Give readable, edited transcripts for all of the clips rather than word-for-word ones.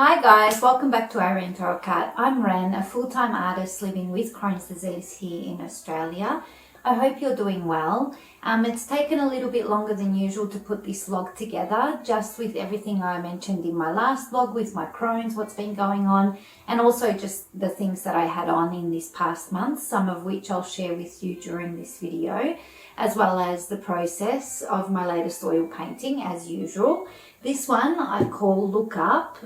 Hi guys, welcome back to Irene Torok Art. I'm Ren, a full-time artist living with Crohn's disease here in Australia. I hope you're doing well. It's taken a little bit longer than usual to put this vlog together, just with everything I mentioned in my last vlog with my Crohn's, what's been going on, and also just the things that I had on in this past month, some of which I'll share with you during this video, as well as the process of my latest oil painting as usual. This one I call Look Up.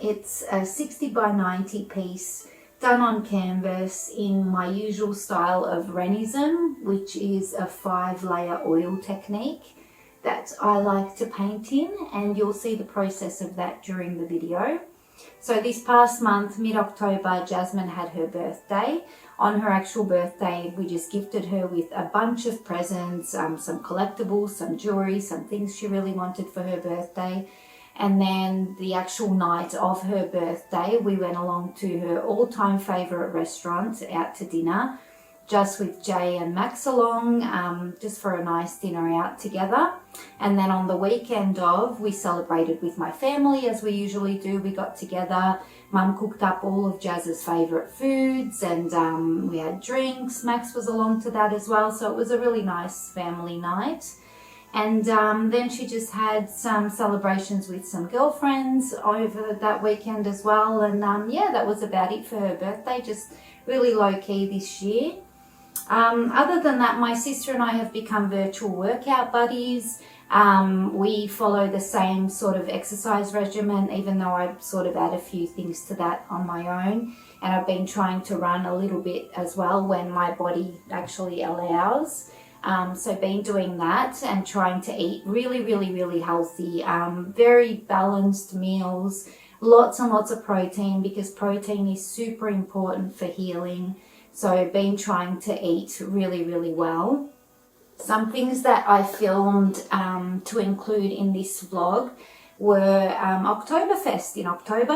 It's a 60 by 90 piece done on canvas in my usual style of Renism, which is a 5-layer oil technique that I like to paint in, and you'll see the process of that during the video. So this past month, mid-October, Jasmine had her birthday. On her actual birthday, we just gifted her with a bunch of presents, some collectibles, some jewelry, some things she really wanted for her birthday. And then the actual night of her birthday, we went along to her all-time favourite restaurant out to dinner, just with Jay and Max along, just for a nice dinner out together. And then on the weekend we celebrated with my family as we usually do. We got together, Mum cooked up all of Jazz's favourite foods, and we had drinks. Max was along to that as well, so it was a really nice family night. And then she just had some celebrations with some girlfriends over that weekend as well. And yeah, that was about it for her birthday, just really low-key this year. Other than that, my sister and I have become virtual workout buddies. We follow the same sort of exercise regimen, even though I sort of add a few things to that on my own. And I've been trying to run a little bit as well when my body actually allows. So been doing that and trying to eat really healthy, very balanced meals, lots and lots of protein, because protein is super important for healing. So been trying to eat really well. Some things that I filmed to include in this vlog were Octoberfest in October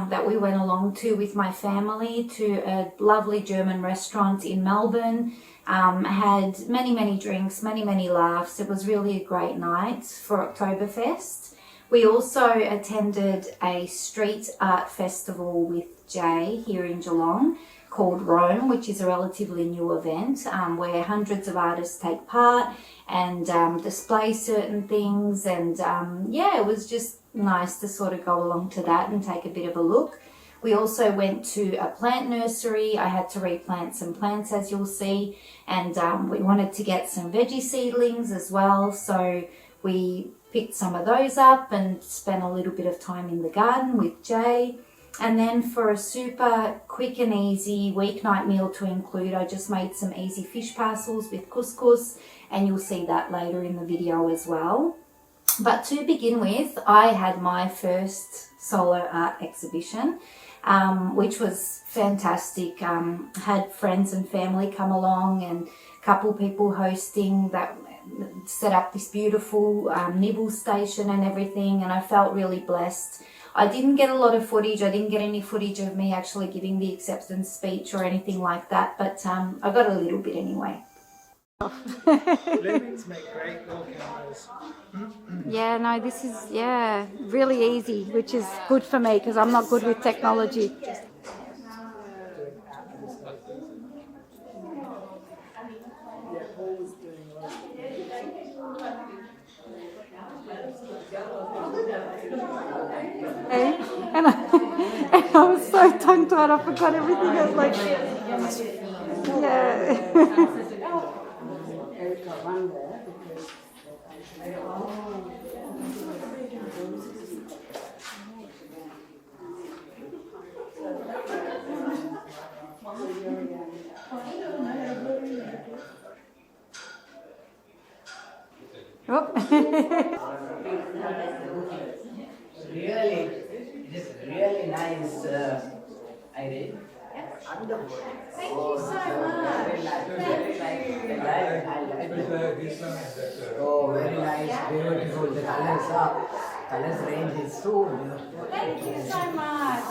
that we went along to with my family to a lovely German restaurant in Melbourne. Had many drinks, many laughs. It was really a great night for Octoberfest. We also attended a street art festival with Jay here in Geelong called Rome, which is a relatively new event where hundreds of artists take part and display certain things, and yeah, it was just nice to sort of go along to that and take a bit of a look. We also went to a plant nursery. I had to replant some plants, as you'll see, and we wanted to get some veggie seedlings as well, so we picked some of those up and spent a little bit of time in the garden with Jay. And then for a super quick and easy weeknight meal to include, I just made some easy fish parcels with couscous, and you'll see that later in the video as well. But to begin with, I had my first solo art exhibition, which was fantastic. Had friends and family come along and a couple people hosting that set up this beautiful nibble station and everything, and I felt really blessed. I didn't get a lot of footage. I didn't get any footage of me actually giving the acceptance speech or anything like that, but I got a little bit anyway. Lemons make great wall cameras. Yeah, no, this is, yeah, really easy, which is good for me because I'm not good with technology. And I was so tongue-tied, I forgot everything. I was like, yeah. It is really nice, Irene. Wonderful. Thank you so much. Very nice. Oh, very nice, beautiful. The colors range is so beautiful. Thank you so much.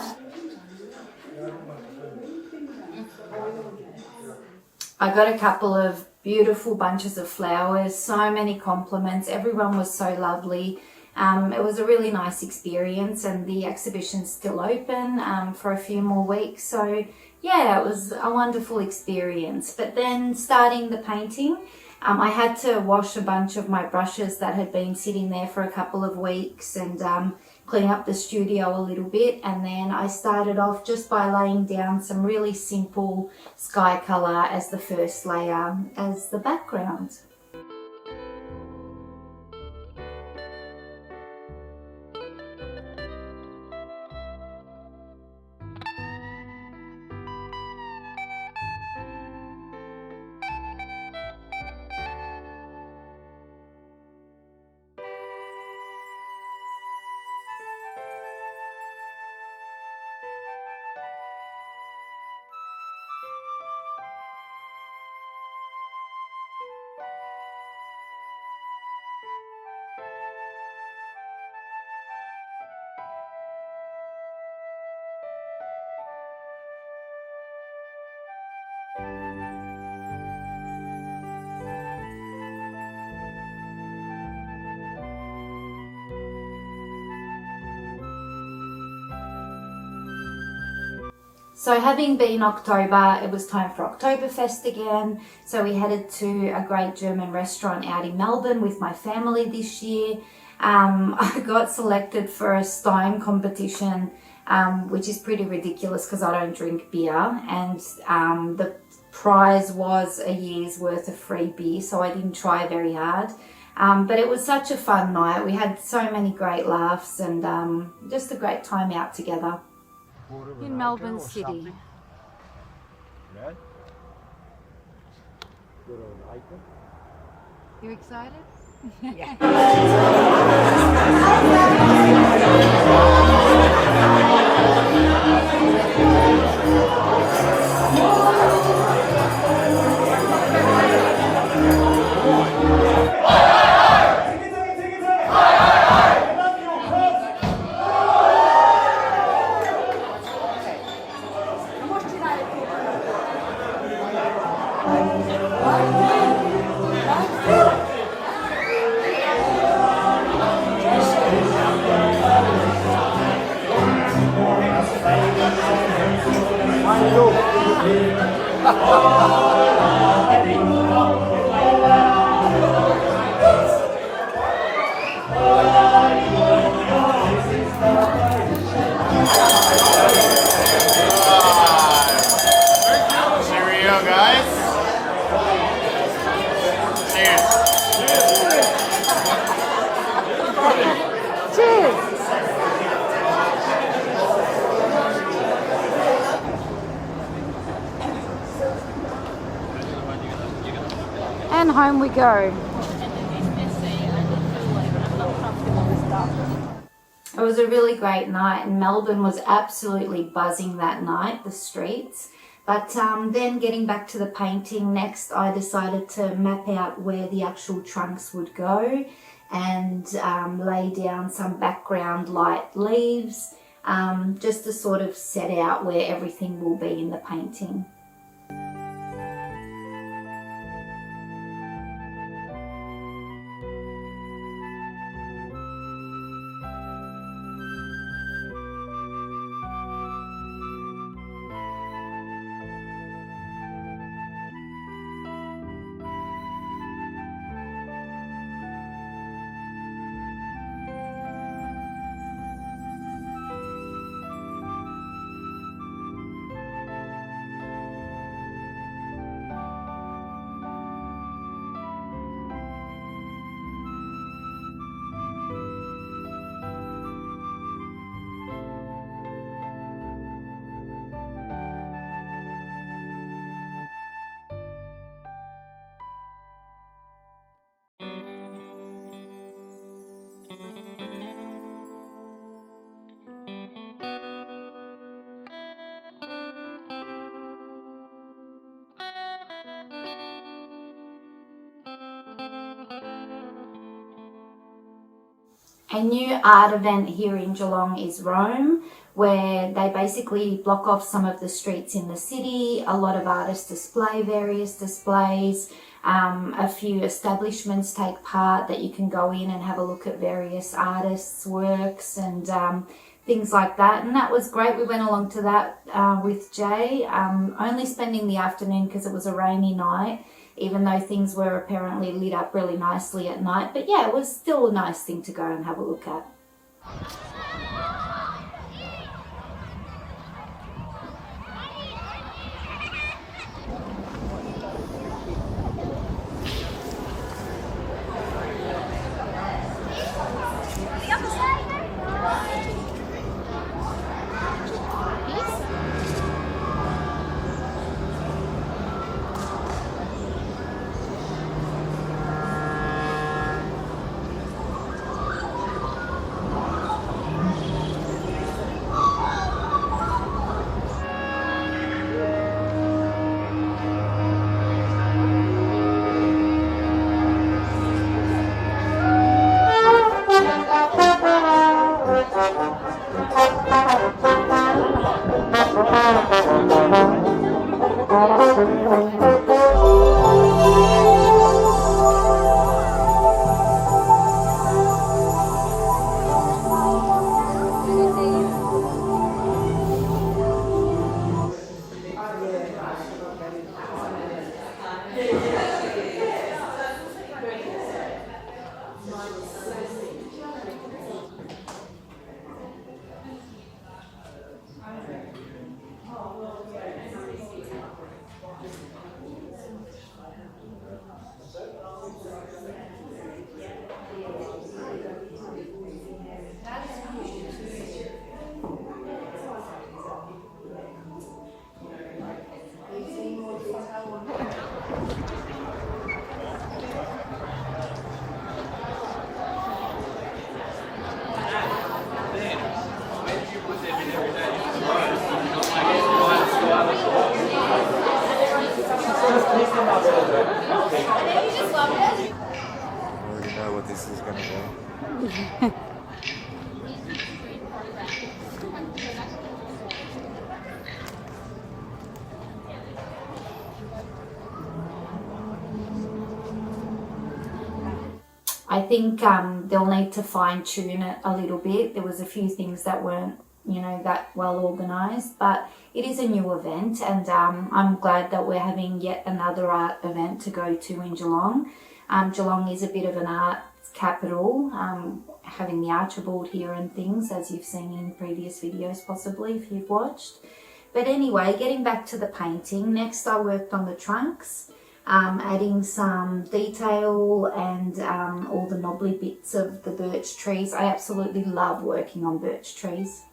I got a couple of beautiful bunches of flowers, so many compliments. Everyone was so lovely. It was a really nice experience, and the exhibition's still open for a few more weeks. So yeah, it was a wonderful experience. But then starting the painting, I had to wash a bunch of my brushes that had been sitting there for a couple of weeks and clean up the studio a little bit. And then I started off just by laying down some really simple sky colour as the first layer as the background. So having been October, it was time for Octoberfest again. So we headed to a great German restaurant out in Melbourne with my family this year. I got selected for a Stein competition, which is pretty ridiculous because I don't drink beer. And the prize was a year's worth of free beer, so I didn't try very hard. But it was such a fun night. We had so many great laughs and just a great time out together. In Melbourne City. You excited? Cheerio, guys. Cheers. Cheers! And home we go. It was a really great night, and Melbourne was absolutely buzzing that night, the streets. But then getting back to the painting, next I decided to map out where the actual trunks would go and lay down some background light leaves just to sort of set out where everything will be in the painting. A new art event here in Geelong is Roam, where they basically block off some of the streets in the city. A lot of artists display various displays. A few establishments take part that you can go in and have a look at various artists' works and things like that, and that was great. We went along to that with Jay, only spending the afternoon because it was a rainy night, even though things were apparently lit up really nicely at night. But yeah, it was still a nice thing to go and have a look at. I already know what this is gonna be. I think they'll need to fine tune it a little bit. There was a few things that weren't, that well organised, but it is a new event, and I'm glad that we're having yet another art event to go to in Geelong. Geelong is a bit of an art capital, having the Archibald here and things, as you've seen in previous videos possibly if you've watched. But anyway, getting back to the painting, next I worked on the trunks. Adding some detail and all the knobbly bits of the birch trees. I absolutely love working on birch trees.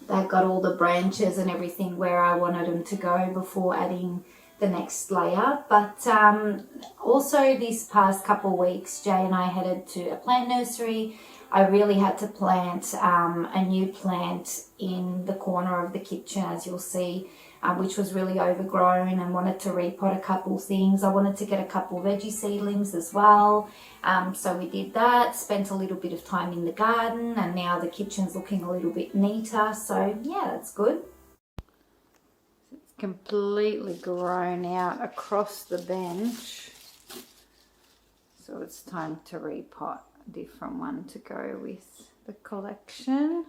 They've got all the branches and everything where I wanted them to go before adding the next layer. But also this past couple of weeks, Jay and I headed to a plant nursery. I really had to plant a new plant in the corner of the kitchen, as you'll see, which was really overgrown, and wanted to repot a couple things. I wanted to get a couple veggie seedlings as well. So we did that, spent a little bit of time in the garden, and now the kitchen's looking a little bit neater. So yeah, that's good. It's completely grown out across the bench. So it's time to repot a different one to go with the collection.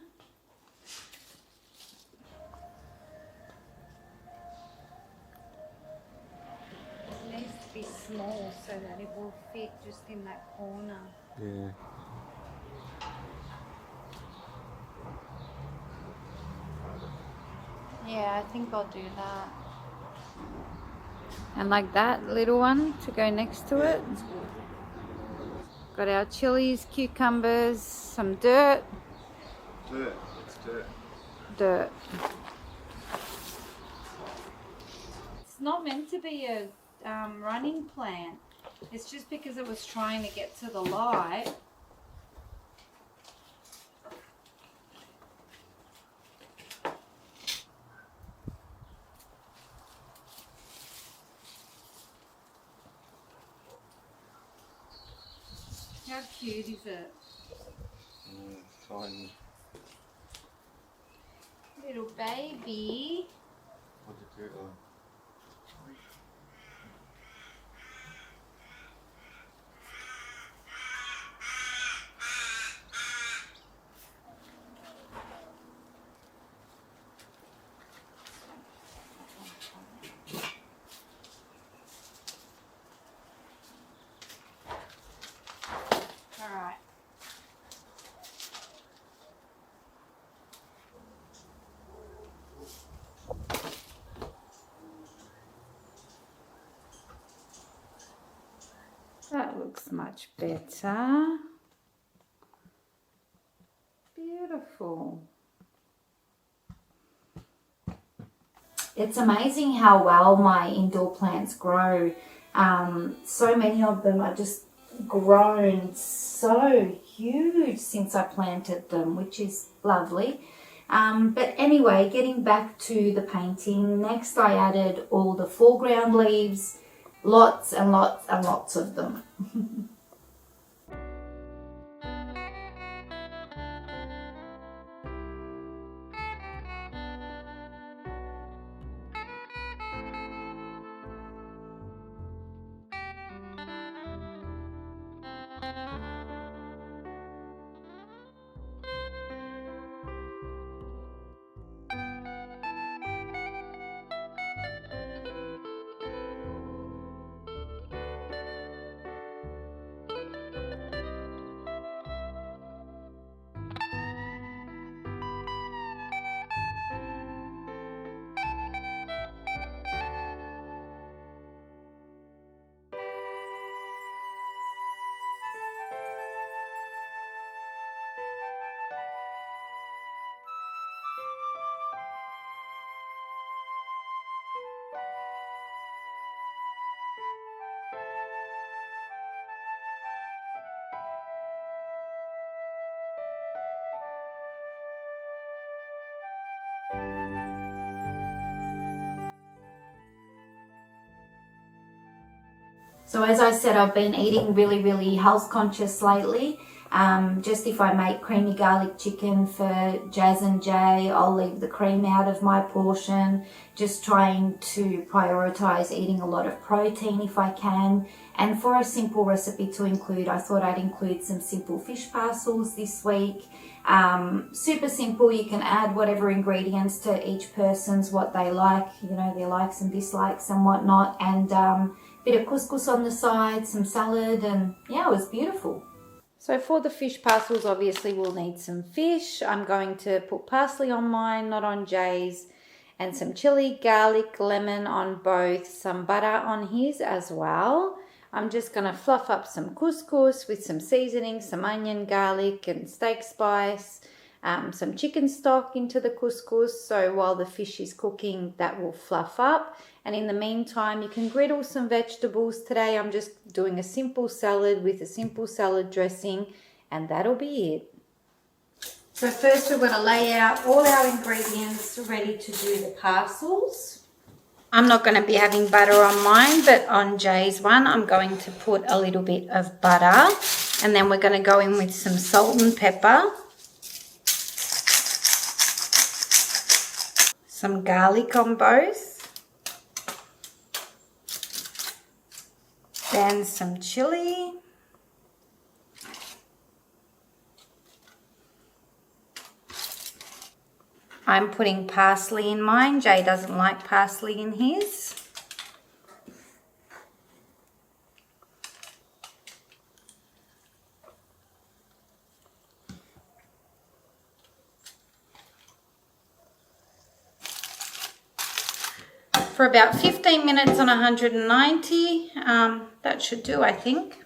It needs to be small so that it will fit just in that corner. Yeah. Yeah, I think I'll do that. And like that little one to go next to it. Got our chilies, cucumbers, some dirt. Dirt. It's dirt. Dirt. It's not meant to be a running plant. It's just because it was trying to get to the light. How cute is it? Tiny. Little baby. What did you do? All right. That looks much better. Beautiful. It's amazing how well my indoor plants grow. So many of them are just grown so huge since I planted them, which is lovely. But anyway, getting back to the painting, next I added all the foreground leaves, lots and lots and lots of them. So as I said, I've been eating really health conscious lately. Just if I make creamy garlic chicken for Jazz and Jay, I'll leave the cream out of my portion. Just trying to prioritize eating a lot of protein if I can. And for a simple recipe to include, I thought I'd include some simple fish parcels this week. Super simple. You can add whatever ingredients to each person's what they like, you know, their likes and dislikes and whatnot. And bit of couscous on the side, some salad, and yeah, it was beautiful. So for the fish parcels, obviously we'll need some fish. I'm going to put parsley on mine, not on Jay's, and some chili, garlic, lemon on both, some butter on his as well. I'm just going to fluff up some couscous with some seasoning, some onion, garlic and steak spice, some chicken stock into the couscous. So while the fish is cooking, that will fluff up. And in the meantime, you can griddle some vegetables. Today I'm just doing a simple salad with a simple salad dressing, and that'll be it. So first we're going to lay out all our ingredients ready to do the parcels. I'm not going to be having butter on mine, but on Jay's one I'm going to put a little bit of butter, and then we're going to go in with some salt and pepper, some garlic on both, then some chili, I'm putting parsley in mine. Jay doesn't like parsley in his. For about 15 minutes on 190, that should do, I think.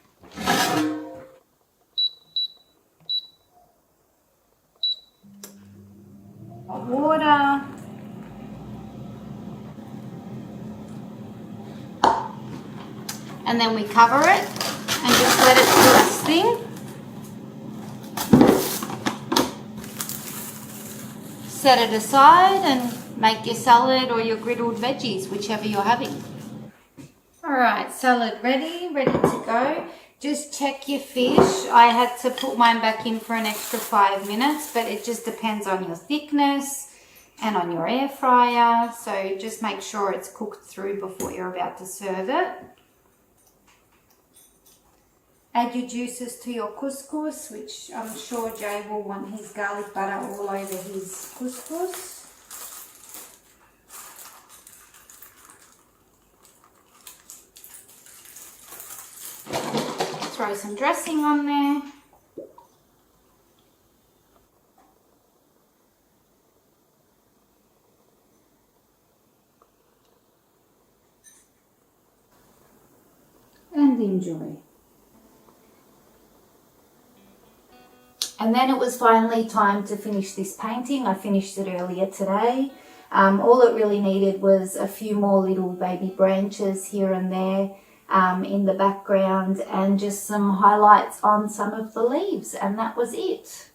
Water. And then we cover it and just let it do its thing. Set it aside and make your salad or your griddled veggies, whichever you're having. Alright, salad ready to go. Just check your fish. I had to put mine back in for an extra 5 minutes, but it just depends on your thickness and on your air fryer. So just make sure it's cooked through before you're about to serve it. Add your juices to your couscous, which I'm sure Jay will want his garlic butter all over his couscous. Throw some dressing on there. And enjoy. And then it was finally time to finish this painting. I finished it earlier today. All it really needed was a few more little baby branches here and there in the background, and just some highlights on some of the leaves, and that was it.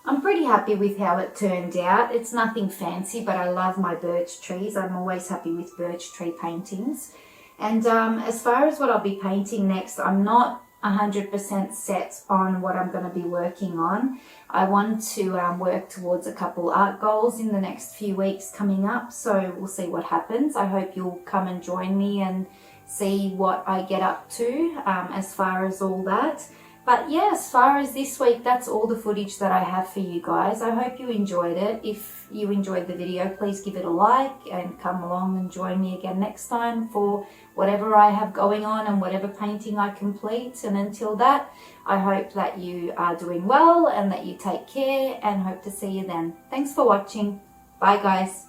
I'm pretty happy with how it turned out. It's nothing fancy, but I love my birch trees. I'm always happy with birch tree paintings. And as far as what I'll be painting next, I'm not 100% set on what I'm going to be working on. I want to work towards a couple art goals in the next few weeks coming up, so we'll see what happens. I hope you'll come and join me and see what I get up to as far as all that. But yeah, as far as this week, that's all the footage that I have for you guys. I hope you enjoyed it. If you enjoyed the video, please give it a like and come along and join me again next time for whatever I have going on and whatever painting I complete. And until that, I hope that you are doing well and that you take care, and hope to see you then. Thanks for watching. Bye guys.